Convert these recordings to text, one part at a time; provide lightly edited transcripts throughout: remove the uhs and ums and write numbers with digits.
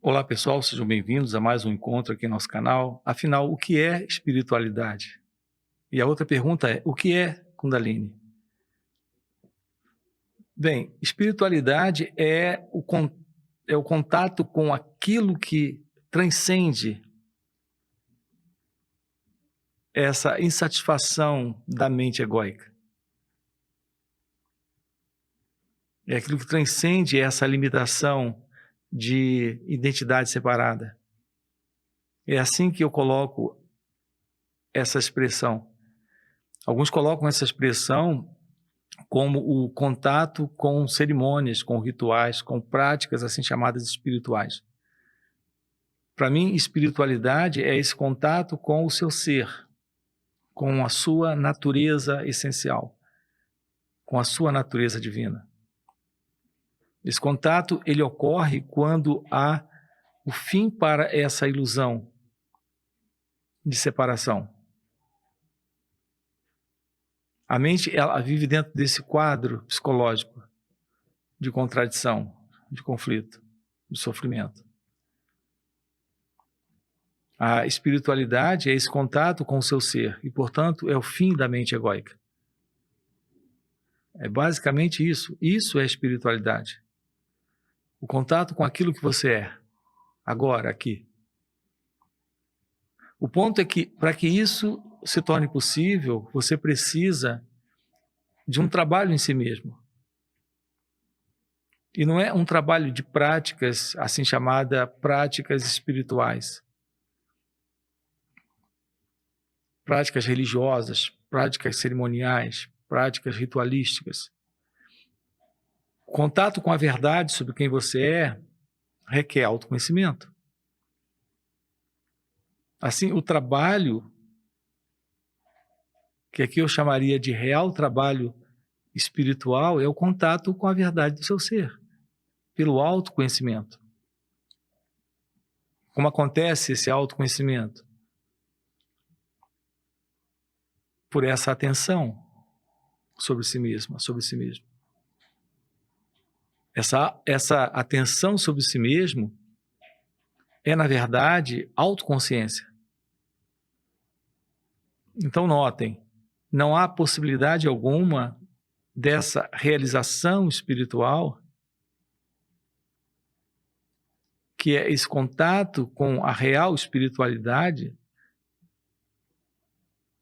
Olá pessoal, sejam bem-vindos a mais um encontro aqui no nosso canal. Afinal, o que é espiritualidade? E a outra pergunta é, o que é Kundalini? Bem, espiritualidade é o contato com aquilo que transcende essa insatisfação da mente egóica. É aquilo que transcende essa limitação de identidade separada. É assim que eu coloco essa expressão. Alguns colocam essa expressão como o contato com cerimônias, com rituais, com práticas assim chamadas espirituais. Para mim, espiritualidade é esse contato com o seu ser, com a sua natureza essencial, com a sua natureza divina. Esse contato, ele ocorre quando há o fim para essa ilusão de separação. A mente, ela vive dentro desse quadro psicológico de contradição, de conflito, de sofrimento. A espiritualidade é esse contato com o seu ser e, portanto, é o fim da mente egóica. É basicamente isso. Isso é espiritualidade. O contato com aquilo que você é, agora, aqui. O ponto é que, para que isso se torne possível, você precisa de um trabalho em si mesmo. E não é um trabalho de práticas, assim chamada práticas espirituais. Práticas religiosas, práticas cerimoniais, práticas ritualísticas. O contato com a verdade sobre quem você é requer autoconhecimento. Assim, o trabalho, que aqui eu chamaria de real trabalho espiritual, é o contato com a verdade do seu ser, pelo autoconhecimento. Como acontece esse autoconhecimento? Por essa atenção sobre si mesma, sobre si mesmo. Essa atenção sobre si mesmo é, na verdade, autoconsciência. Então, notem, não há possibilidade alguma dessa realização espiritual, que é esse contato com a real espiritualidade,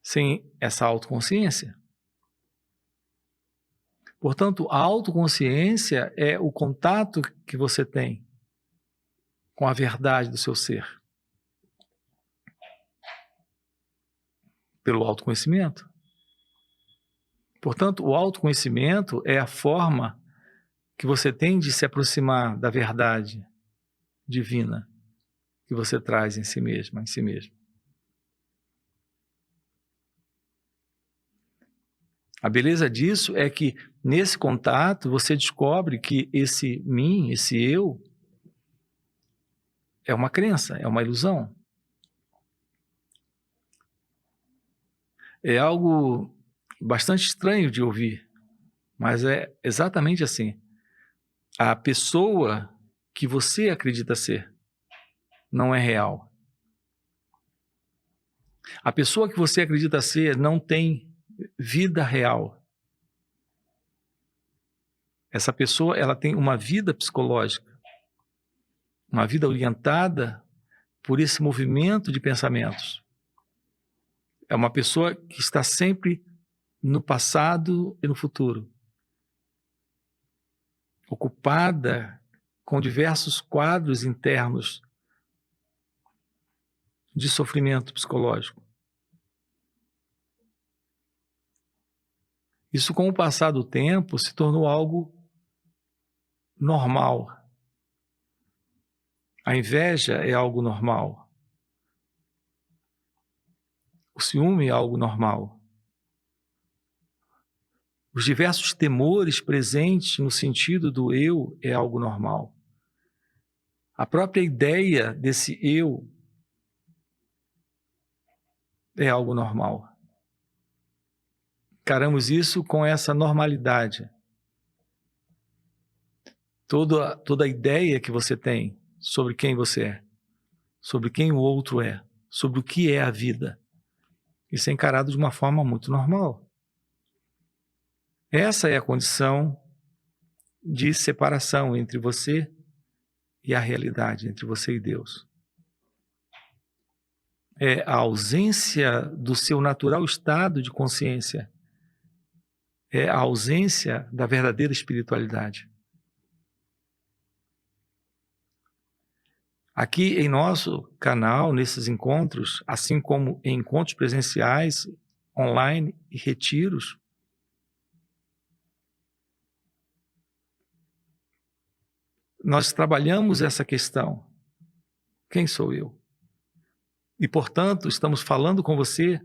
sem essa autoconsciência. Portanto, a autoconsciência é o contato que você tem com a verdade do seu ser. Pelo autoconhecimento. Portanto, o autoconhecimento é a forma que você tem de se aproximar da verdade divina que você traz em si mesma, em si mesmo. A beleza disso é que, nesse contato, você descobre que esse mim, esse eu, é uma crença, é uma ilusão. É algo bastante estranho de ouvir, mas é exatamente assim. A pessoa que você acredita ser não é real. A pessoa que você acredita ser não tem vida real. Essa pessoa, ela tem uma vida psicológica, uma vida orientada por esse movimento de pensamentos. É uma pessoa que está sempre no passado e no futuro, ocupada com diversos quadros internos de sofrimento psicológico. Isso, com o passar do tempo, se tornou algo normal. A inveja é algo normal. O ciúme é algo normal. Os diversos temores presentes no sentido do eu é algo normal. A própria ideia desse eu é algo normal. Encaramos isso com essa normalidade. Toda a ideia que você tem sobre quem você é, sobre quem o outro é, sobre o que é a vida. Isso é encarado de uma forma muito normal. Essa é a condição de separação entre você e a realidade, entre você e Deus. É a ausência do seu natural estado de consciência. É a ausência da verdadeira espiritualidade. Aqui em nosso canal, nesses encontros, assim como em encontros presenciais, online e retiros, nós trabalhamos essa questão. Quem sou eu? E, portanto, estamos falando com você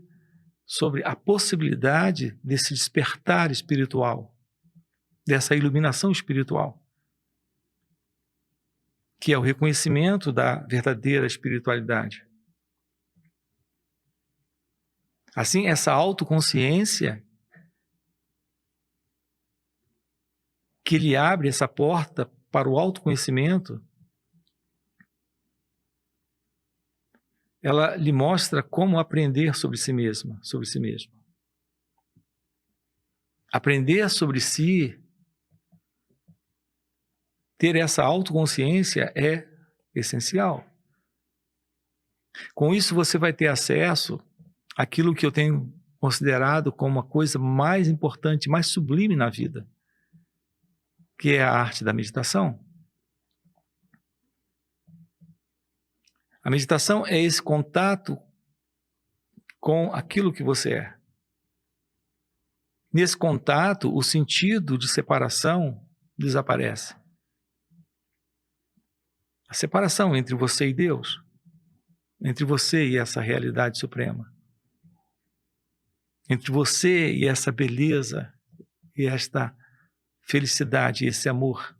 sobre a possibilidade desse despertar espiritual, dessa iluminação espiritual, que é o reconhecimento da verdadeira espiritualidade. Assim, essa autoconsciência que lhe abre essa porta para o autoconhecimento, ela lhe mostra como aprender sobre si mesma, sobre si mesmo. Aprender sobre si, ter essa autoconsciência é essencial. Com isso você vai ter acesso àquilo que eu tenho considerado como a coisa mais importante, mais sublime na vida, que é a arte da meditação. A meditação é esse contato com aquilo que você é. Nesse contato, o sentido de separação desaparece. A separação entre você e Deus, entre você e essa realidade suprema, entre você e essa beleza e esta felicidade, esse amor.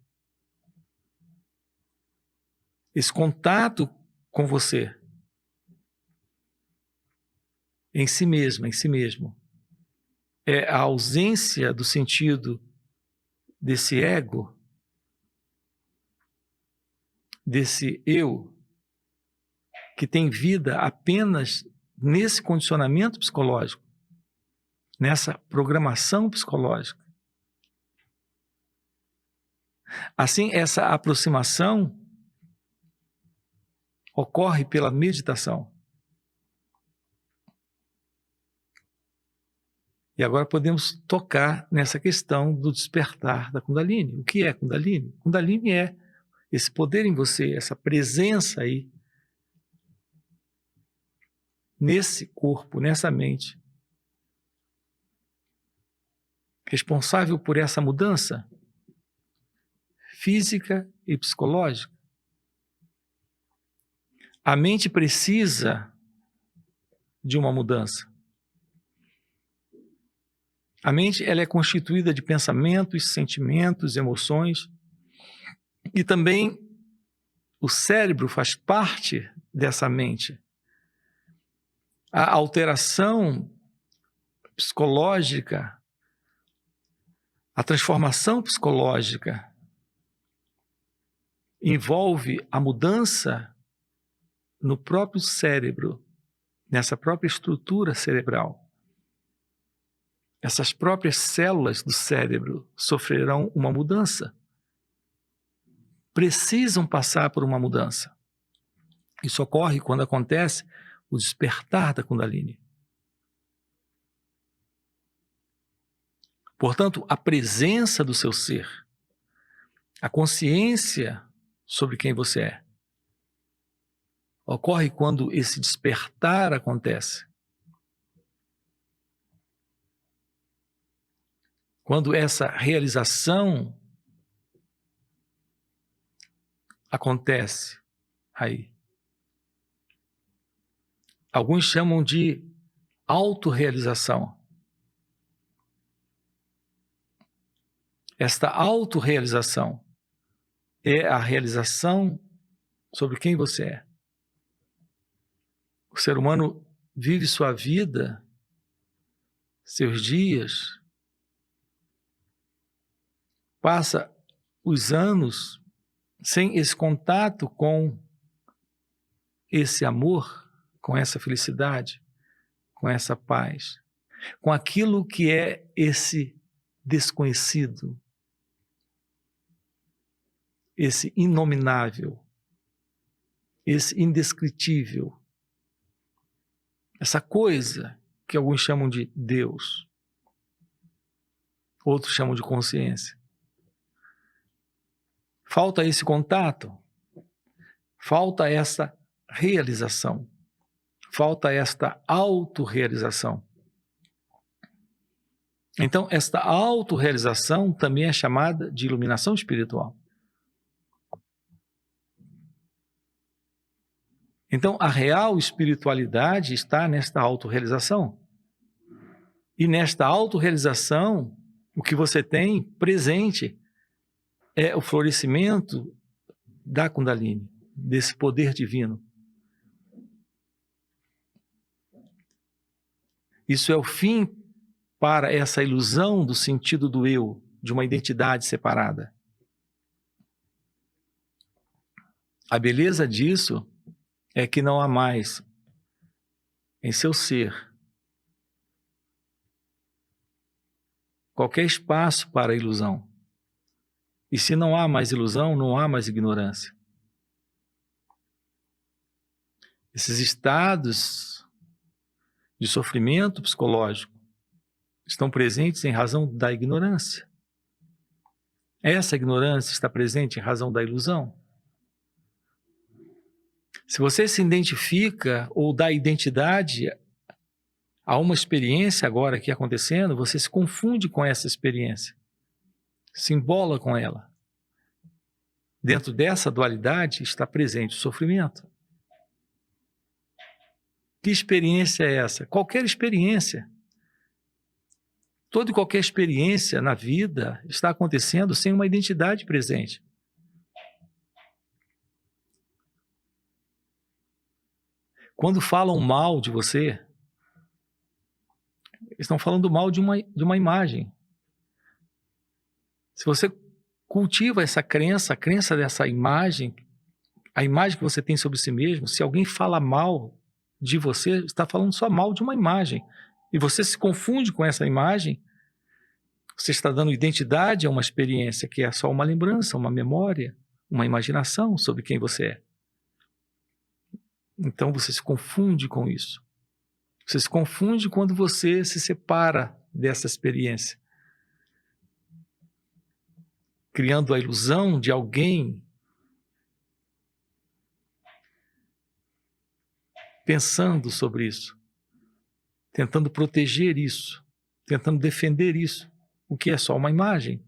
Esse contato com você, em si mesmo, é a ausência do sentido desse ego, desse eu, que tem vida apenas nesse condicionamento psicológico, nessa programação psicológica. Assim, essa aproximação ocorre pela meditação. E agora podemos tocar nessa questão do despertar da Kundalini. O que é Kundalini? Kundalini é esse poder em você, essa presença aí, nesse corpo, nessa mente, responsável por essa mudança física e psicológica. A mente precisa de uma mudança. A mente ela é constituída de pensamentos, sentimentos, emoções, e também o cérebro faz parte dessa mente. A alteração psicológica, a transformação psicológica envolve a mudança no próprio cérebro, nessa própria estrutura cerebral. Essas próprias células do cérebro sofrerão uma mudança. Precisam passar por uma mudança. Isso ocorre quando acontece o despertar da Kundalini. Portanto, a presença do seu ser, a consciência sobre quem você é, ocorre quando esse despertar acontece. Quando essa realização acontece aí. Alguns chamam de autorrealização. Esta autorrealização é a realização sobre quem você é. O ser humano vive sua vida, seus dias, passa os anos sem esse contato com esse amor, com essa felicidade, com essa paz, com aquilo que é esse desconhecido, esse inominável, esse indescritível, essa coisa que alguns chamam de Deus, outros chamam de consciência. Falta esse contato, falta essa realização, falta esta autorrealização. Então, esta autorrealização também é chamada de iluminação espiritual. Então, a real espiritualidade está nesta autorrealização. E nesta autorrealização, o que você tem presente é o florescimento da Kundalini, desse poder divino. Isso é o fim para essa ilusão do sentido do eu, de uma identidade separada. A beleza disso é que não há mais em seu ser qualquer espaço para a ilusão. E se não há mais ilusão, não há mais ignorância. Esses estados de sofrimento psicológico estão presentes em razão da ignorância. Essa ignorância está presente em razão da ilusão. Se você se identifica ou dá identidade a uma experiência agora aqui acontecendo, você se confunde com essa experiência, se embola com ela. Dentro dessa dualidade está presente o sofrimento. Que experiência é essa? Qualquer experiência. Toda e qualquer experiência na vida está acontecendo sem uma identidade presente. Quando falam mal de você, estão falando mal de uma imagem. Se você cultiva essa crença, a crença dessa imagem, a imagem que você tem sobre si mesmo, se alguém fala mal de você, está falando só mal de uma imagem. E você se confunde com essa imagem, você está dando identidade a uma experiência que é só uma lembrança, uma memória, uma imaginação sobre quem você é. Então você se confunde com isso. Você se confunde quando você se separa dessa experiência, criando a ilusão de alguém pensando sobre isso, tentando proteger isso, tentando defender isso, o que é só uma imagem.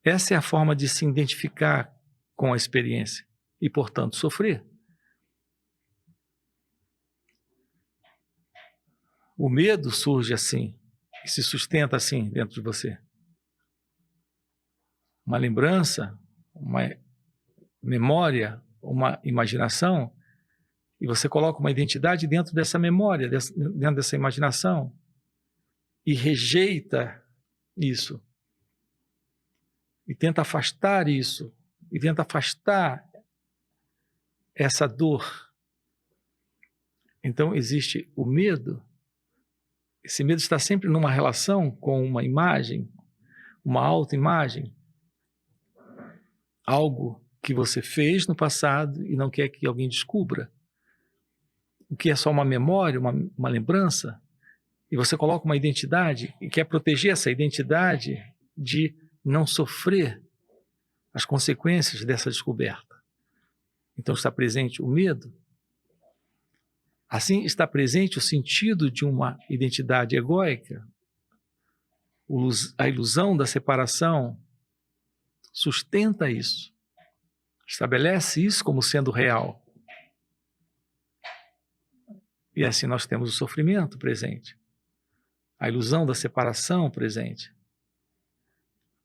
Essa é a forma de se identificar com a experiência e, portanto, sofrer. O medo surge assim e se sustenta assim dentro de você. Uma lembrança, uma memória, uma imaginação, e você coloca uma identidade dentro dessa memória, dentro dessa imaginação, e rejeita isso, e tenta afastar isso, e tenta afastar essa dor. Então existe o medo. Esse medo está sempre numa relação com uma imagem, uma autoimagem, algo que você fez no passado e não quer que alguém descubra. O que é só uma memória, uma lembrança, e você coloca uma identidade e quer proteger essa identidade de não sofrer as consequências dessa descoberta. Então está presente o medo. Assim está presente o sentido de uma identidade egóica, a ilusão da separação sustenta isso, estabelece isso como sendo real. E assim nós temos o sofrimento presente, a ilusão da separação presente,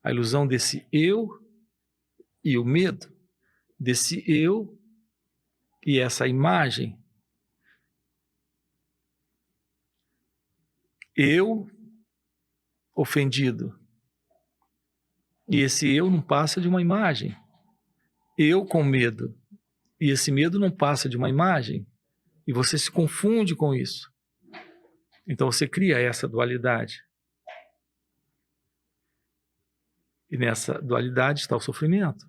a ilusão desse eu e o medo, desse eu e essa imagem. Eu ofendido. E esse eu não passa de uma imagem. eu com medo, e esse medo não passa de uma imagem, e você se confunde com isso. Então você cria essa dualidade. E nessa dualidade está o sofrimento.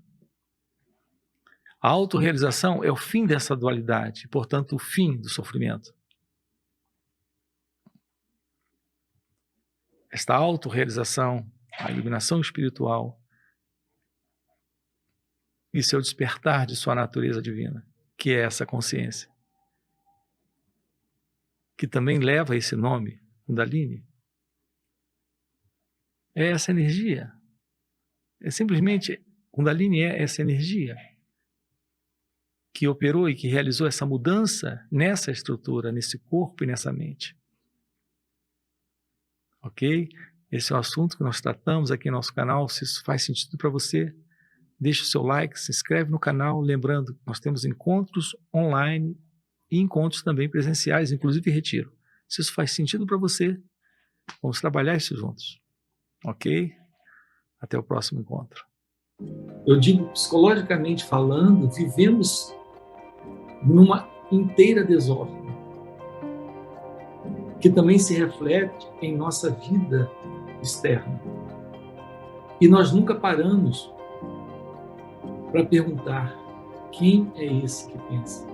A autorrealização é o fim dessa dualidade, e, portanto, o fim do sofrimento. Esta autorrealização, a iluminação espiritual, isso é o despertar de sua natureza divina, que é essa consciência, que também leva esse nome, Kundalini. É essa energia. É simplesmente, Kundalini é essa energia que operou e que realizou essa mudança nessa estrutura, nesse corpo e nessa mente. Ok? Esse é um assunto que nós tratamos aqui no nosso canal. Se isso faz sentido para você, deixe o seu like, se inscreve no canal. Lembrando que nós temos encontros online e encontros também presenciais, inclusive retiro. Se isso faz sentido para você, vamos trabalhar isso juntos. Ok? Até o próximo encontro. Eu digo, psicologicamente falando, vivemos numa inteira desordem, que também se reflete em nossa vida externa. E nós nunca paramos para perguntar: quem é esse que pensa?